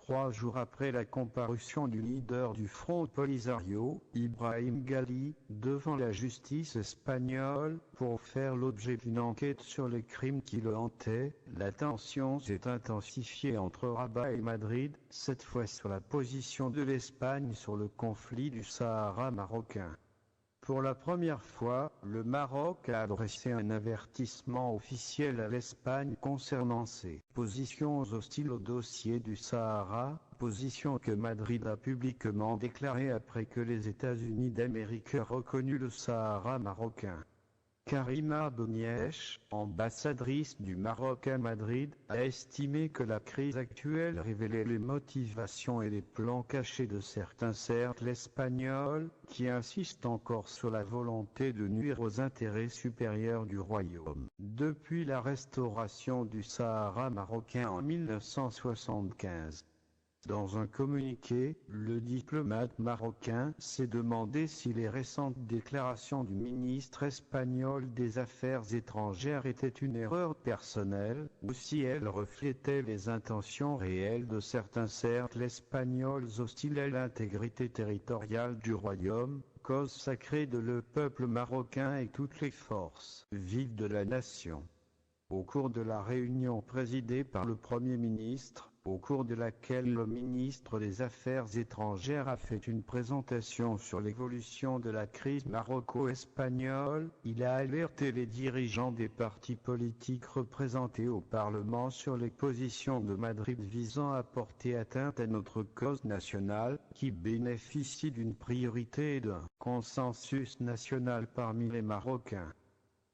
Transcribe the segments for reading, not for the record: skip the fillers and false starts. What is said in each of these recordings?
3 jours après la comparution du leader du Front Polisario, Ibrahim Ghali, devant la justice espagnole, pour faire l'objet d'une enquête sur les crimes qui le hantaient, la tension s'est intensifiée entre Rabat et Madrid, cette fois sur la position de l'Espagne sur le conflit du Sahara marocain. Pour la première fois, le Maroc a adressé un avertissement officiel à l'Espagne concernant ses positions hostiles au dossier du Sahara, position que Madrid a publiquement déclarée après que les États-Unis d'Amérique aient reconnu le Sahara marocain. Karima Boniech, ambassadrice du Maroc à Madrid, a estimé que la crise actuelle révélait les motivations et les plans cachés de certains cercles espagnols, qui insistent encore sur la volonté de nuire aux intérêts supérieurs du royaume. Depuis la restauration du Sahara marocain en 1975. Dans un communiqué, le diplomate marocain s'est demandé si les récentes déclarations du ministre espagnol des Affaires étrangères étaient une erreur personnelle, ou si elles reflétaient les intentions réelles de certains cercles espagnols hostiles à l'intégrité territoriale du royaume, cause sacrée de le peuple marocain et toutes les forces vives de la nation. Au cours de la réunion présidée par le Premier ministre, au cours de laquelle le ministre des Affaires étrangères a fait une présentation sur l'évolution de la crise maroco-espagnole, il a alerté les dirigeants des partis politiques représentés au Parlement sur les positions de Madrid visant à porter atteinte à notre cause nationale, qui bénéficie d'une priorité et d'un consensus national parmi les Marocains.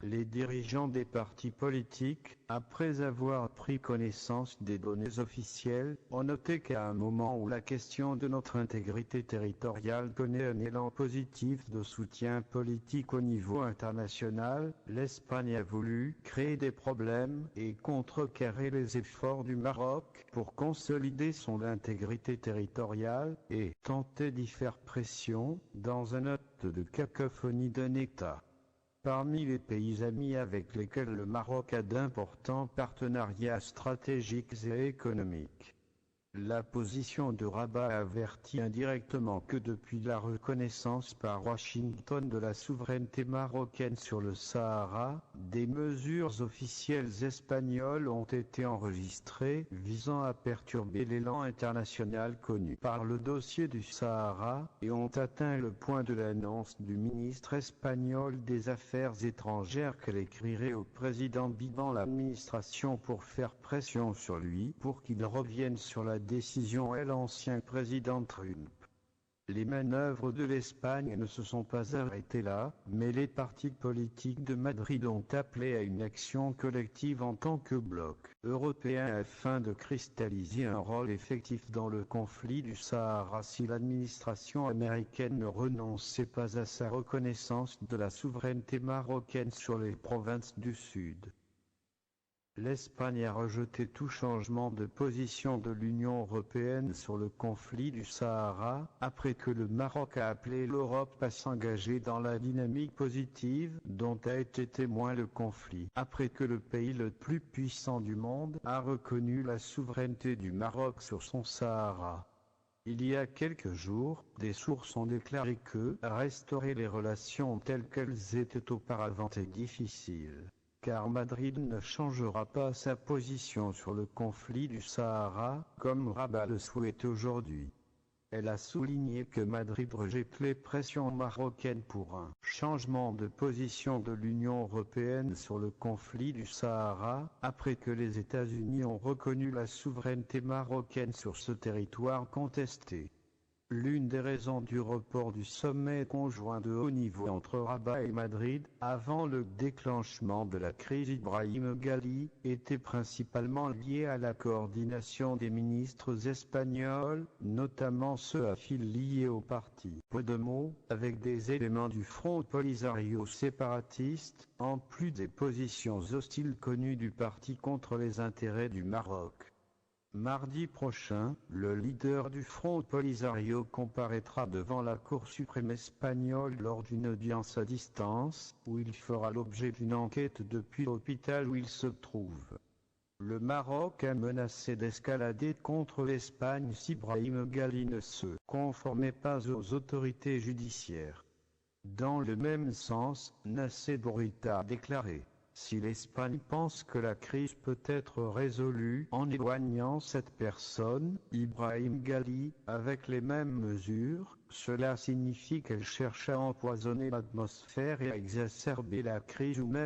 Les dirigeants des partis politiques, après avoir pris connaissance des données officielles, ont noté qu'à un moment où la question de notre intégrité territoriale connaît un élan positif de soutien politique au niveau international, l'Espagne a voulu créer des problèmes et contrecarrer les efforts du Maroc pour consolider son intégrité territoriale et tenter d'y faire pression dans un acte de cacophonie d'un État. Parmi les pays amis avec lesquels le Maroc a d'importants partenariats stratégiques et économiques. La position de Rabat avertit indirectement que depuis la reconnaissance par Washington de la souveraineté marocaine sur le Sahara, des mesures officielles espagnoles ont été enregistrées visant à perturber l'élan international connu par le dossier du Sahara et ont atteint le point de l'annonce du ministre espagnol des Affaires étrangères qu'elle écrirait au président Biden l'administration pour faire pression sur lui pour qu'il revienne sur la décision et l'ancien président Trump. Les manœuvres de l'Espagne ne se sont pas arrêtées là, mais les partis politiques de Madrid ont appelé à une action collective en tant que bloc européen afin de cristalliser un rôle effectif dans le conflit du Sahara si l'administration américaine ne renonçait pas à sa reconnaissance de la souveraineté marocaine sur les provinces du Sud. L'Espagne a rejeté tout changement de position de l'Union européenne sur le conflit du Sahara, après que le Maroc a appelé l'Europe à s'engager dans la dynamique positive dont a été témoin le conflit, après que le pays le plus puissant du monde a reconnu la souveraineté du Maroc sur son Sahara. Il y a quelques jours, des sources ont déclaré que restaurer les relations telles qu'elles étaient auparavant est difficile. Car Madrid ne changera pas sa position sur le conflit du Sahara, comme Rabat le souhaite aujourd'hui. Elle a souligné que Madrid rejette les pressions marocaines pour un changement de position de l'Union européenne sur le conflit du Sahara, après que les États-Unis ont reconnu la souveraineté marocaine sur ce territoire contesté. L'une des raisons du report du sommet conjoint de haut niveau entre Rabat et Madrid, avant le déclenchement de la crise Ibrahim Ghali, était principalement liée à la coordination des ministres espagnols, notamment ceux à fil liés au parti Podemos, avec des éléments du Front Polisario séparatiste, en plus des positions hostiles connues du parti contre les intérêts du Maroc. Mardi prochain, le leader du Front Polisario comparaîtra devant la Cour suprême espagnole lors d'une audience à distance, où il fera l'objet d'une enquête depuis l'hôpital où il se trouve. Le Maroc a menacé d'escalader contre l'Espagne si Brahim Ghali ne se conformait pas aux autorités judiciaires. Dans le même sens, Nassé Bourita a déclaré: si l'Espagne pense que la crise peut être résolue en éloignant cette personne, Ibrahim Ghali, avec les mêmes mesures, cela signifie qu'elle cherche à empoisonner l'atmosphère et à exacerber la crise ou même